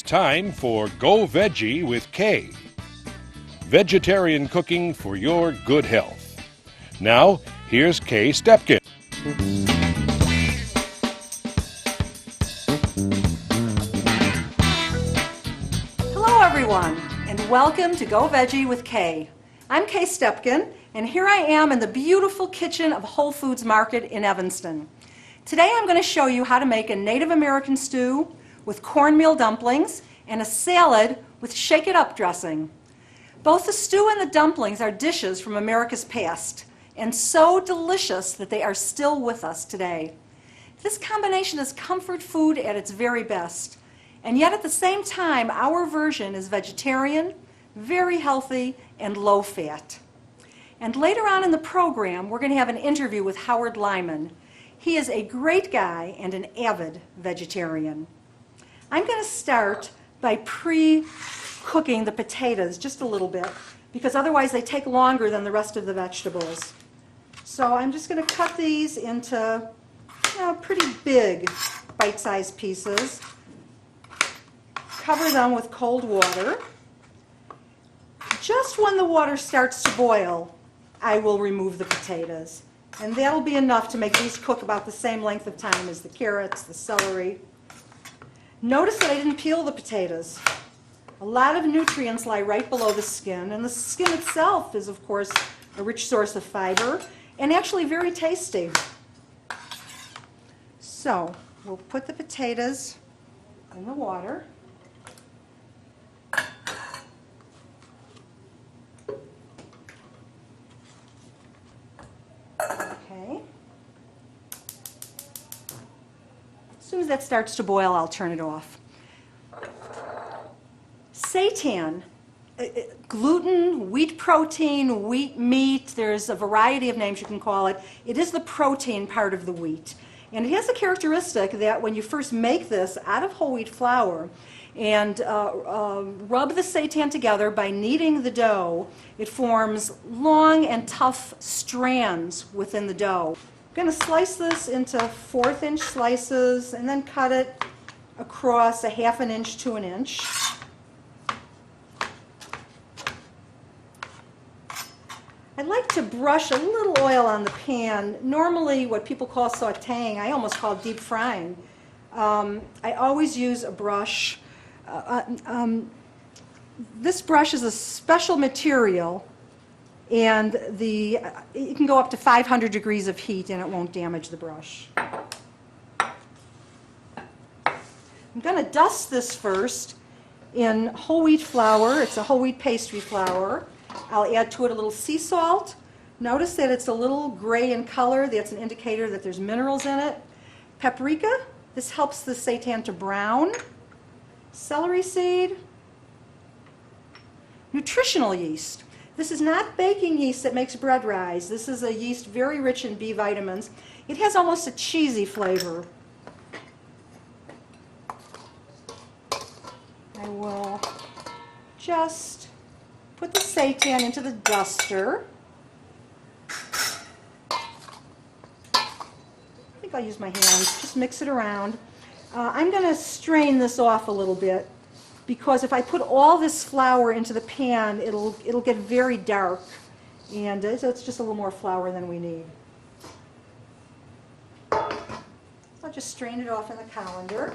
time for Go Veggie with Kay. Vegetarian cooking for your good health. Now, here's Kay Stepkin. Hello everyone, and welcome to Go Veggie with Kay. I'm Kay Stepkin, and here I am in the beautiful kitchen of Whole Foods Market in Evanston. Today I'm going to show you how to make a Native American stew with cornmeal dumplings and a salad with shake it up dressing. Both the stew and the dumplings are dishes from America's past, and so delicious that they are still with us today. This combination is comfort food at its very best, and yet at the same time our version is vegetarian, very healthy, and low fat. And later on in the program we're going to have an interview with Howard Lyman. He is a great guy and an avid vegetarian. I'm going to start by pre-cooking the potatoes just a little bit, because otherwise they take longer than the rest of the vegetables. So I'm just going to cut these into pretty big bite-sized pieces. Cover them with cold water. Just when the water starts to boil, I will remove the potatoes. And that'll be enough to make these cook about the same length of time as the carrots, the celery. Notice that I didn't peel the potatoes. A lot of nutrients lie right below the skin, and the skin itself is, of course, a rich source of fiber and actually very tasty. So we'll put the potatoes in the water. Okay. As soon as that starts to boil, I'll turn it off. Seitan, gluten, wheat protein, wheat meat, there's a variety of names you can call it. It is the protein part of the wheat. And it has the characteristic that when you first make this out of whole wheat flour and rub the seitan together by kneading the dough, it forms long and tough strands within the dough. I'm going to slice this into 1/4 inch slices and then cut it across a 1/2 inch to 1 inch. I like to brush a little oil on the pan. Normally what people call sauteing, I almost call deep frying. I always use a brush. This brush is a special material, and it can go up to 500 degrees of heat and it won't damage the brush. I'm going to dust this first in whole wheat flour. It's a whole wheat pastry flour. I'll add to it a little sea salt. Notice that it's a little gray in color. That's an indicator that there's minerals in it. Paprika. This helps the seitan to brown. Celery seed. Nutritional yeast. This is not baking yeast that makes bread rise. This is a yeast very rich in B vitamins. It has almost a cheesy flavor. I will just put the seitan into the duster. I think I'll use my hands. Just mix it around. I'm going to strain this off a little bit, because if I put all this flour into the pan, it'll get very dark, and so it's just a little more flour than we need. So I'll just strain it off in the colander.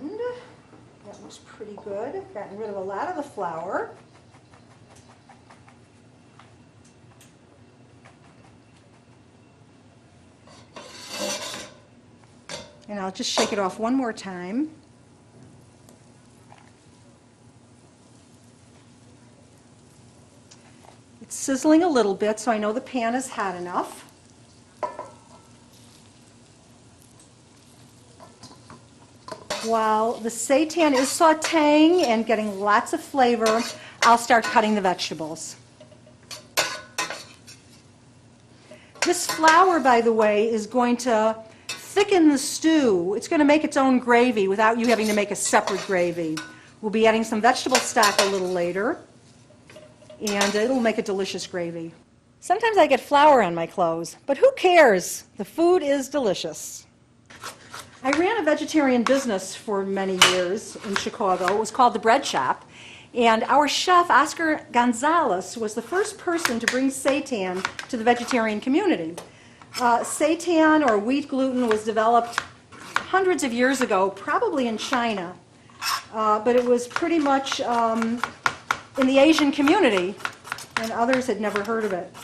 And that looks pretty good. I've gotten rid of a lot of the flour. And I'll just shake it off one more time. It's sizzling a little bit, so I know the pan is hot enough. While the seitan is sauteing and getting lots of flavor, I'll start cutting the vegetables. This flour, by the way, is going to thicken the stew. It's going to make its own gravy without you having to make a separate gravy. We'll be adding some vegetable stock a little later, and it'll make a delicious gravy. Sometimes I get flour on my clothes, but who cares? The food is delicious. I ran a vegetarian business for many years in Chicago. It was called The Bread Shop. And our chef, Oscar Gonzalez, was the first person to bring seitan to the vegetarian community. Seitan, or wheat gluten, was developed hundreds of years ago, probably in China. But it was pretty much in the Asian community, and others had never heard of it.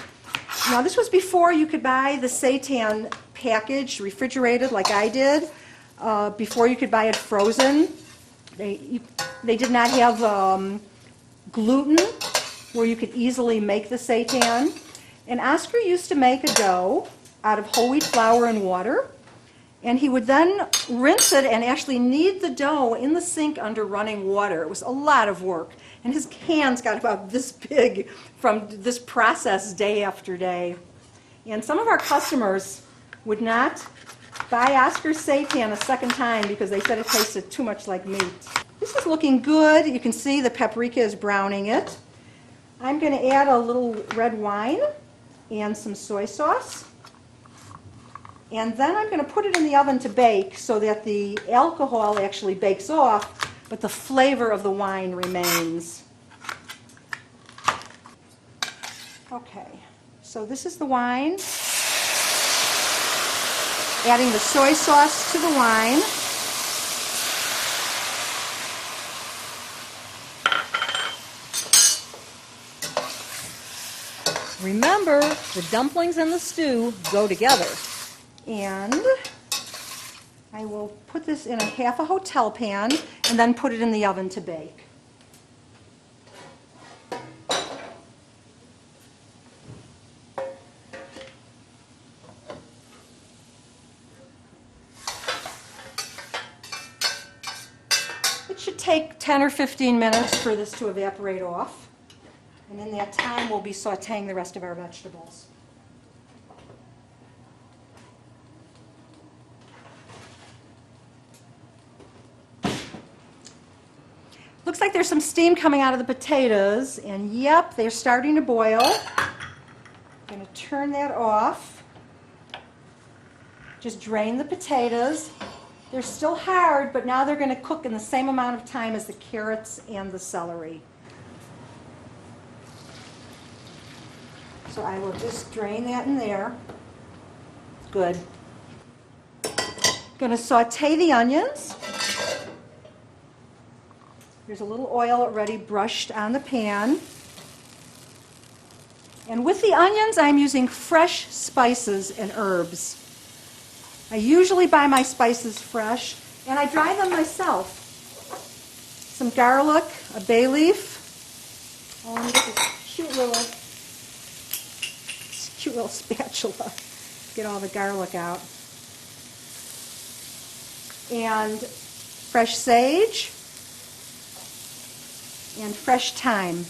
Now, this was before you could buy the seitan packaged, refrigerated like I did, before you could buy it frozen. They did not have gluten where you could easily make the seitan. And Oscar used to make a dough out of whole wheat flour and water, and he would then rinse it and actually knead the dough in the sink under running water. It was a lot of work, and his hands got about this big from this process day after day. And some of our customers would not buy Oscar's seitan a second time because they said it tasted too much like meat. This is looking good. You can see the paprika is browning it. I'm going to add a little red wine and some soy sauce. And then I'm going to put it in the oven to bake so that the alcohol actually bakes off, but the flavor of the wine remains. Okay, so this is the wine. Adding the soy sauce to the wine. Remember, the dumplings and the stew go together. And I will put this in half a hotel pan and then put it in the oven to bake. It should take 10 or 15 minutes for this to evaporate off. And in that time, we'll be sauteing the rest of our vegetables. Looks like there's some steam coming out of the potatoes, and yep, they're starting to boil. I'm going to turn that off. Just drain the potatoes. They're still hard, but now they're going to cook in the same amount of time as the carrots and the celery. So I will just drain that in there. Good. Going to saute the onions. There's a little oil already brushed on the pan. And with the onions, I'm using fresh spices and herbs. I usually buy my spices fresh, and I dry them myself. Some garlic, a bay leaf. Oh, let me get this cute little spatula. Get all the garlic out. And fresh sage. And fresh thyme.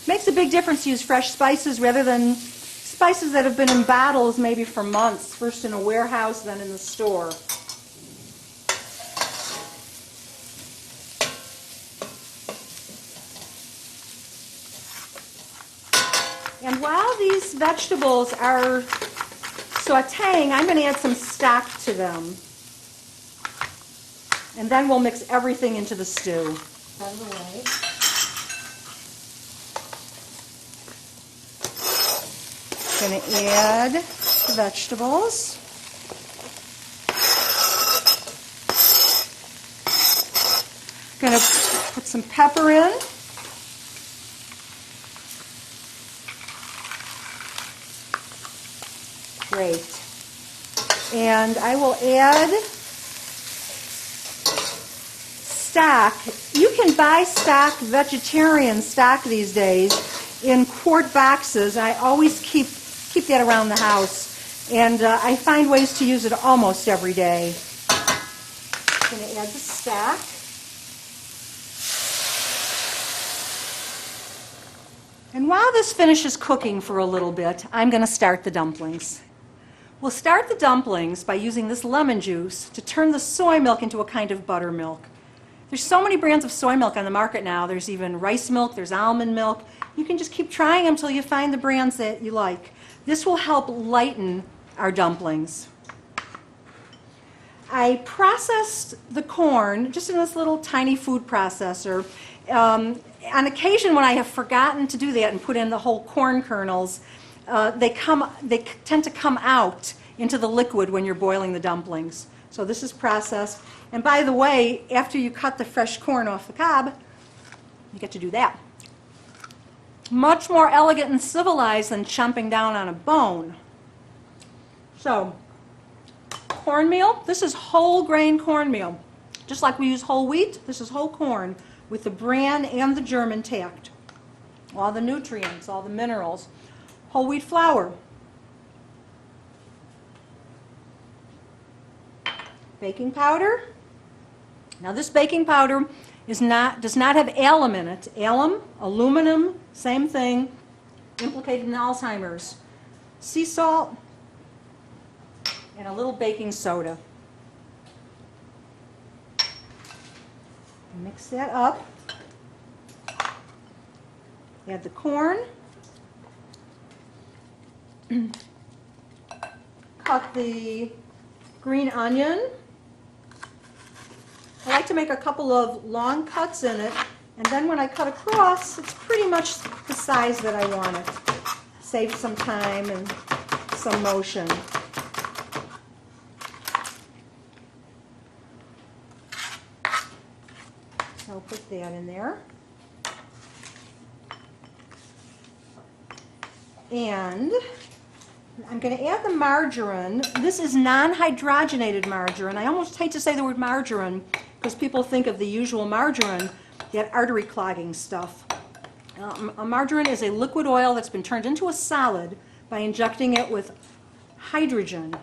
Makes a big difference to use fresh spices rather than spices that have been in bottles maybe for months, first in a warehouse, then in the store. And while these vegetables are sauteing, I'm going to add some stock to them. And then we'll mix everything into the stew. Out of the way. Going to add the vegetables. Going to put some pepper in. Great. And I will add stock. You can buy stock, vegetarian stock these days, in quart boxes. I always keep that around the house, and I find ways to use it almost every day. I'm going to add the stock. And while this finishes cooking for a little bit, I'm going to start the dumplings. We'll start the dumplings by using this lemon juice to turn the soy milk into a kind of buttermilk. There's so many brands of soy milk on the market now. There's even rice milk, there's almond milk. You can just keep trying them until you find the brands that you like. This will help lighten our dumplings. I processed the corn just in this little tiny food processor. On occasion when I have forgotten to do that and put in the whole corn kernels, they tend to come out into the liquid when you're boiling the dumplings. So this is processed. And by the way, after you cut the fresh corn off the cob, you get to do that. Much more elegant and civilized than chomping down on a bone. So, cornmeal, this is whole grain cornmeal. Just like we use whole wheat, this is whole corn with the bran and the germ intact. All the nutrients, all the minerals. Whole wheat flour. Baking powder. Now this baking powder does not have alum in it. Alum, aluminum, same thing, implicated in Alzheimer's. Sea salt, and a little baking soda. Mix that up. Add the corn. Cut the green onion. I like to make a couple of long cuts in it, and then when I cut across, it's pretty much the size that I want it. Save some time and some motion. So I'll put that in there. And I'm going to add the margarine. This is non-hydrogenated margarine. I almost hate to say the word margarine because people think of the usual margarine, that artery clogging stuff. A margarine is a liquid oil that's been turned into a solid by injecting it with hydrogen,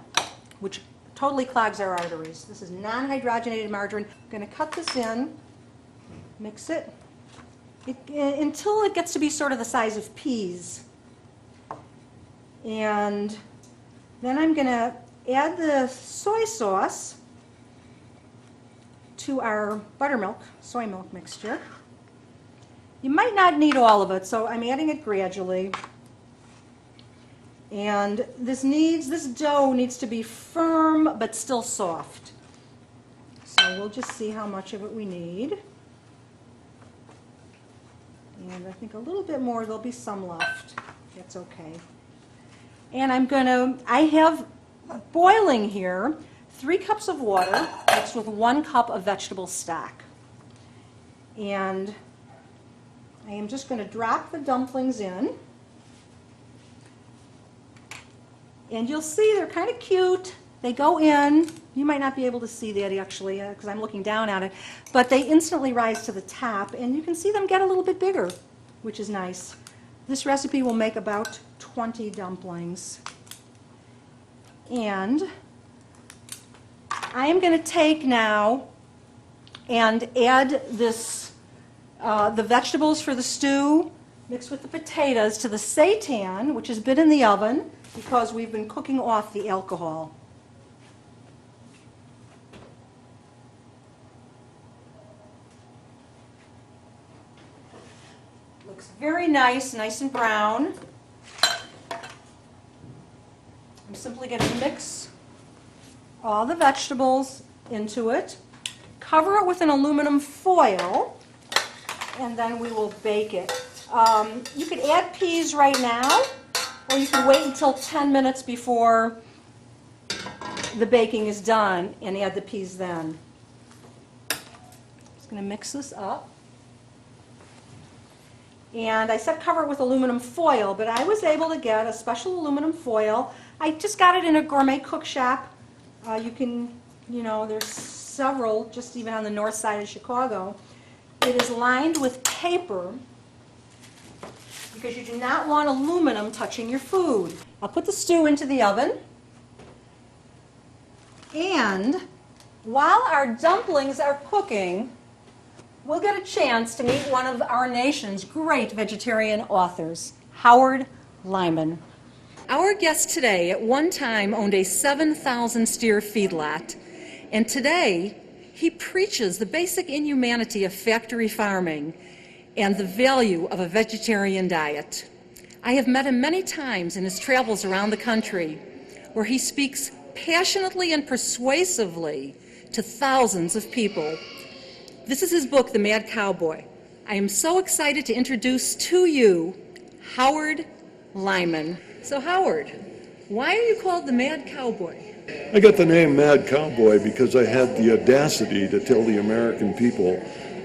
which totally clogs our arteries. This is non-hydrogenated margarine. I'm going to cut this in, mix it, until it gets to be sort of the size of peas. And then I'm going to add the soy sauce to our buttermilk, soy milk mixture. You might not need all of it, so I'm adding it gradually. And this dough needs to be firm but still soft. So we'll just see how much of it we need. And I think a little bit more, there'll be some left. That's okay. And I have boiling here 3 cups of water mixed with 1 cup of vegetable stock. And I am just going to drop the dumplings in. And you'll see they're kind of cute. They go in. You might not be able to see that actually because I'm looking down at it. But they instantly rise to the top. And you can see them get a little bit bigger, which is nice. This recipe will make about 20 dumplings. And I am going to take now and add this, the vegetables for the stew mixed with the potatoes to the seitan, which has been in the oven because we've been cooking off the alcohol. Looks very nice, nice and brown. I'm simply going to mix all the vegetables into it, cover it with an aluminum foil, and then we will bake it. You could add peas right now, or you can wait until 10 minutes before the baking is done and add the peas then. Just going to mix this up. And I said cover it with aluminum foil, but I was able to get a special aluminum foil. I just got it in a gourmet cook shop. There's several just even on the north side of Chicago. It is lined with paper because you do not want aluminum touching your food. I'll put the stew into the oven. And while our dumplings are cooking, we'll get a chance to meet one of our nation's great vegetarian authors, Howard Lyman. Our guest today at one time owned a 7,000 steer feedlot, and today he preaches the basic inhumanity of factory farming and the value of a vegetarian diet. I have met him many times in his travels around the country, where he speaks passionately and persuasively to thousands of people. This is his book, The Mad Cowboy. I am so excited to introduce to you Howard Lyman. So Howard, why are you called the Mad Cowboy? I got the name Mad Cowboy because I had the audacity to tell the American people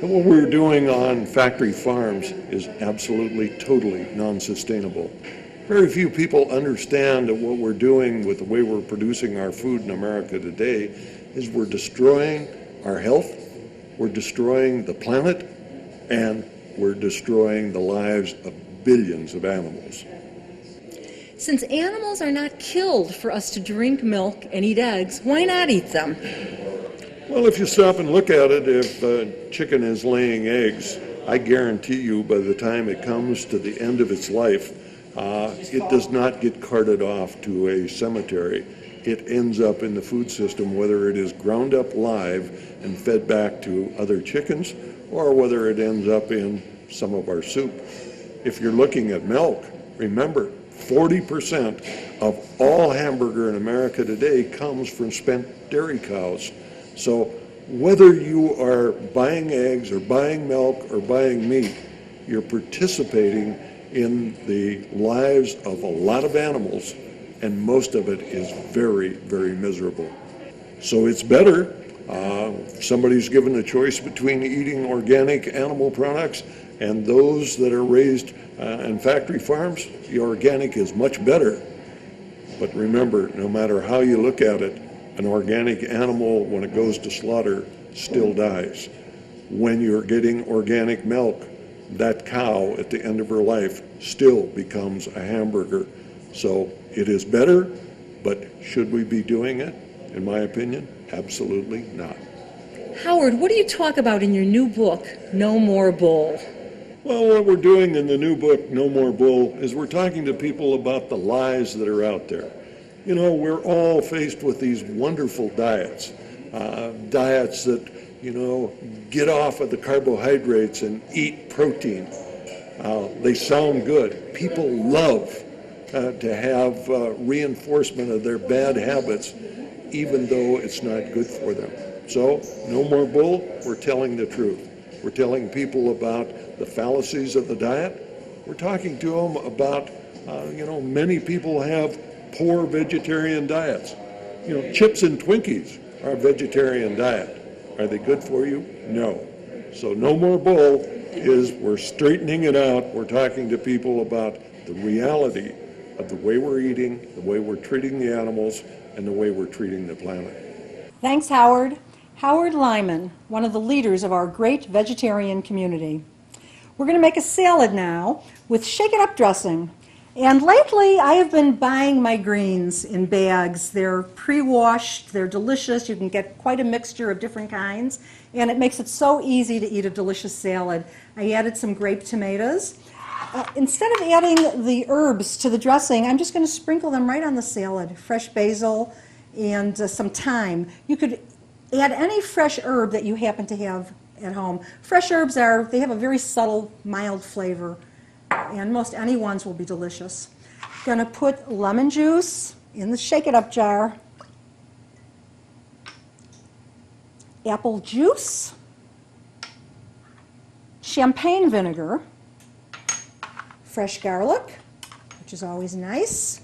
that what we're doing on factory farms is absolutely, totally non-sustainable. Very few people understand that what we're doing with the way we're producing our food in America today is we're destroying our health, we're destroying the planet, and we're destroying the lives of billions of animals. Since animals are not killed for us to drink milk and eat eggs, why not eat them? Well, if you stop and look at it, if a chicken is laying eggs, I guarantee you by the time it comes to the end of its life, it does not get carted off to a cemetery. It ends up in the food system, whether it is ground up live and fed back to other chickens, or whether it ends up in some of our soup. If you're looking at milk, remember, 40% of all hamburger in America today comes from spent dairy cows. So whether you are buying eggs or buying milk or buying meat, you're participating in the lives of a lot of animals, and most of it is very, very miserable. So it's better, if somebody's given a choice between eating organic animal products and those that are raised in factory farms, the organic is much better. But remember, no matter how you look at it, an organic animal, when it goes to slaughter, still dies. When you're getting organic milk, that cow at the end of her life still becomes a hamburger. So it is better, but should we be doing it? In my opinion, absolutely not. Howard, what do you talk about in your new book, No More Bull? Well, what we're doing in the new book, No More Bull, is we're talking to people about the lies that are out there. You know, we're all faced with these wonderful diets, diets that, you know, get off of the carbohydrates and eat protein. They sound good. People love to have reinforcement of their bad habits, even though it's not good for them. So, No More Bull, we're telling the truth. We're telling people about the fallacies of the diet. We're talking to them about, many people have poor vegetarian diets. You know, chips and Twinkies are a vegetarian diet. Are they good for you? No. So No More Bull is we're straightening it out. We're talking to people about the reality of the way we're eating, the way we're treating the animals, and the way we're treating the planet. Thanks, Howard. Howard Lyman, one of the leaders of our great vegetarian community. We're going to make a salad now with Shake It Up dressing. And lately, I have been buying my greens in bags. They're pre-washed, they're delicious. You can get quite a mixture of different kinds, and it makes it so easy to eat a delicious salad. I added some grape tomatoes. Instead of adding the herbs to the dressing, I'm just going to sprinkle them right on the salad. Fresh basil and some thyme. You could add any fresh herb that you happen to have at home. Fresh herbs they have a very subtle, mild flavor, and most any ones will be delicious. Gonna put lemon juice in the Shake It Up jar, apple juice, champagne vinegar, fresh garlic, which is always nice,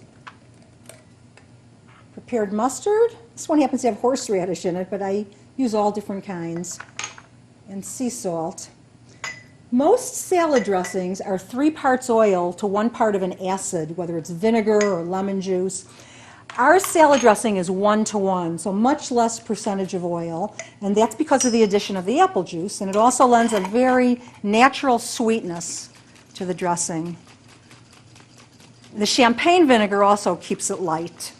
prepared mustard. This one happens to have horseradish in it, but I use all different kinds, and sea salt. Most salad dressings are 3 parts oil to 1 part of an acid, whether it's vinegar or lemon juice. Our salad dressing is 1 to 1, so much less percentage of oil, and that's because of the addition of the apple juice, and it also lends a very natural sweetness to the dressing. The champagne vinegar also keeps it light.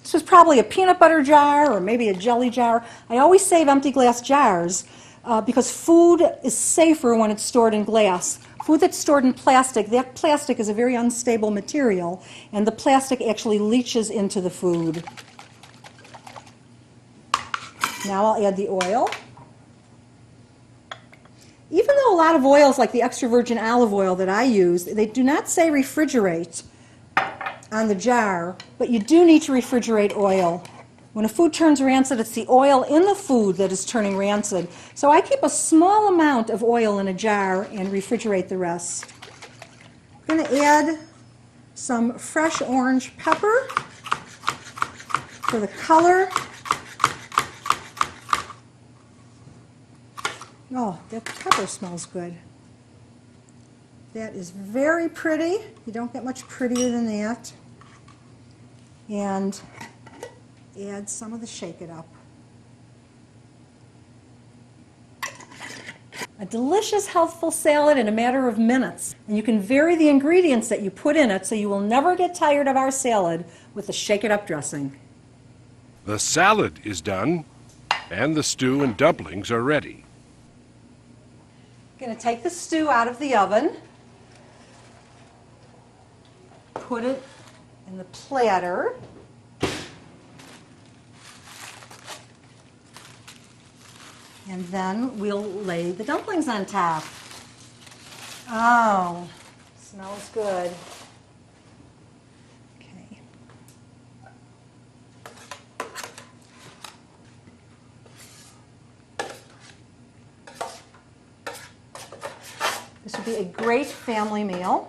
This was probably a peanut butter jar or maybe a jelly jar. I always save empty glass jars because food is safer when it's stored in glass. Food that's stored in plastic, that plastic is a very unstable material, and the plastic actually leaches into the food. Now I'll add the oil. Even though a lot of oils, like the extra virgin olive oil that I use, they do not say refrigerate on the jar, but you do need to refrigerate oil. When a food turns rancid, it's the oil in the food that is turning rancid. So I keep a small amount of oil in a jar and refrigerate the rest. I'm going to add some fresh orange pepper for the color. Oh, that pepper smells good. That is very pretty. You don't get much prettier than that. And add some of the Shake It Up. A delicious, healthful salad in a matter of minutes. And you can vary the ingredients that you put in it so you will never get tired of our salad with the Shake It Up dressing. The salad is done, and the stew and dumplings are ready. I'm going to take the stew out of the oven, put it in the platter, and then we'll lay the dumplings on top. Oh, smells good. Okay. This would be a great family meal.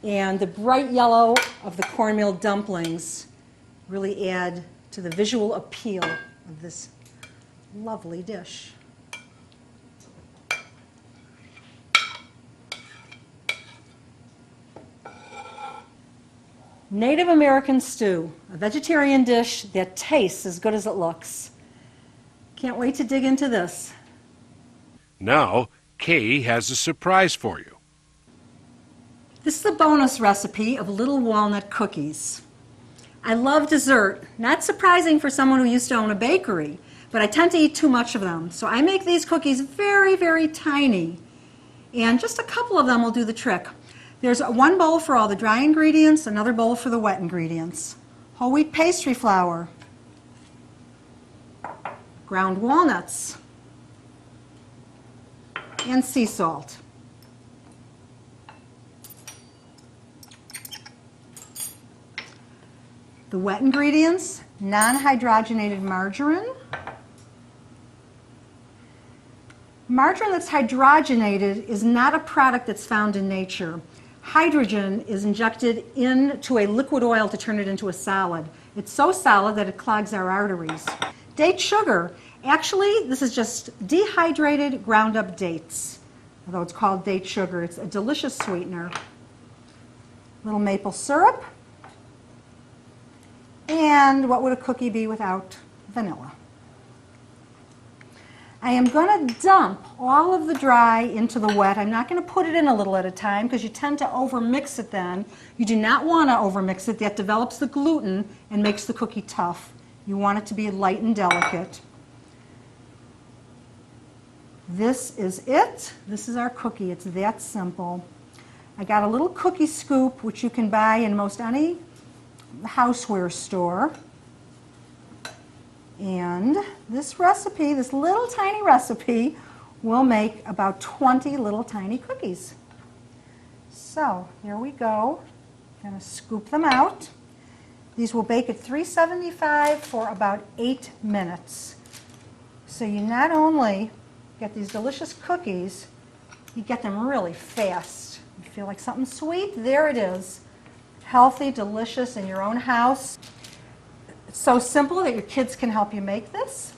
And the bright yellow of the cornmeal dumplings really add to the visual appeal of this lovely dish. Native American stew, a vegetarian dish that tastes as good as it looks. Can't wait to dig into this. Now, Kay has a surprise for you. This is the bonus recipe of little walnut cookies. I love dessert, not surprising for someone who used to own a bakery, but I tend to eat too much of them. So I make these cookies very, very tiny, and just a couple of them will do the trick. There's one bowl for all the dry ingredients, another bowl for the wet ingredients. Whole wheat pastry flour, ground walnuts, and sea salt. The wet ingredients, non-hydrogenated margarine. Margarine that's hydrogenated is not a product that's found in nature. Hydrogen is injected into a liquid oil to turn it into a solid. It's so solid that it clogs our arteries. Date sugar. Actually, this is just dehydrated, ground up dates. Although it's called date sugar, it's a delicious sweetener. Little maple syrup. And what would a cookie be without vanilla? I am going to dump all of the dry into the wet. I'm not going to put it in a little at a time because you tend to overmix it then. You do not want to overmix it. That develops the gluten and makes the cookie tough. You want it to be light and delicate. This is it. This is our cookie. It's that simple. I got a little cookie scoop, which you can buy in most any houseware store. And this recipe, this little tiny recipe, will make about 20 little tiny cookies. So here we go. I'm going to scoop them out. These will bake at 375 for about 8 minutes. So you not only get these delicious cookies, you get them really fast. You feel like something sweet? There it is. Healthy, delicious in your own house. It's so simple that your kids can help you make this.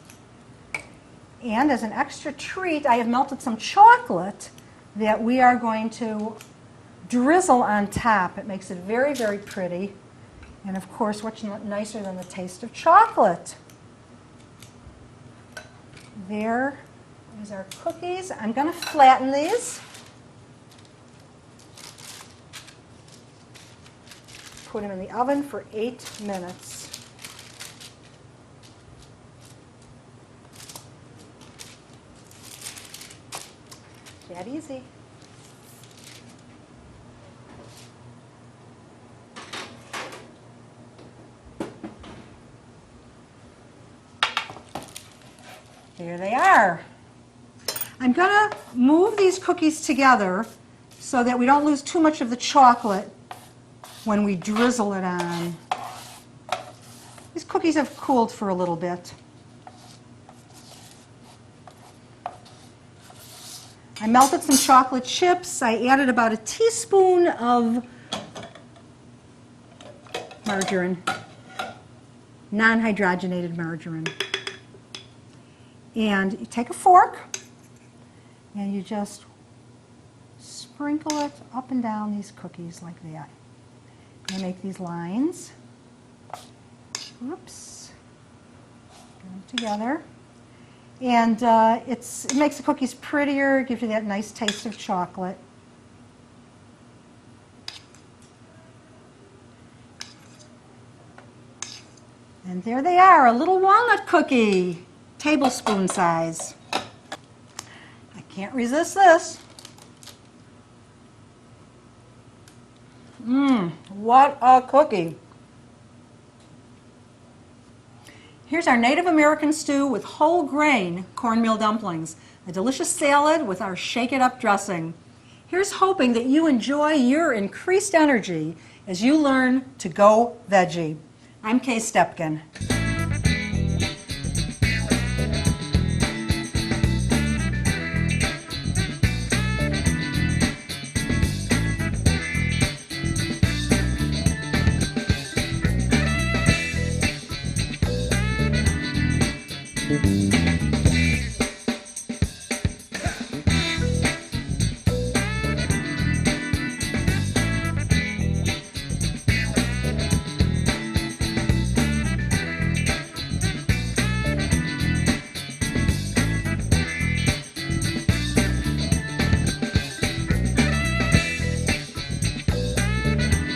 And as an extra treat, I have melted some chocolate that we are going to drizzle on top. It makes it very, very pretty. And of course, what's nicer than the taste of chocolate? There is our cookies. I'm going to flatten these. Put them in the oven for 8 minutes. That easy. There they are. I'm going to move these cookies together so that we don't lose too much of the chocolate when we drizzle it on. These cookies have cooled for a little bit. I melted some chocolate chips. I added about a teaspoon of margarine, non-hydrogenated margarine. And you take a fork and you just sprinkle it up and down these cookies like that. And make these lines. Oops. Get them together. And it makes the cookies prettier, gives you that nice taste of chocolate. And there they are, a little walnut cookie, tablespoon size. I can't resist this. What a cookie. Here's our Native American stew with whole grain cornmeal dumplings, a delicious salad with our shake it up dressing. Here's hoping that you enjoy your increased energy as you learn to go veggie. I'm Kay Stepkin. Mm-hmm.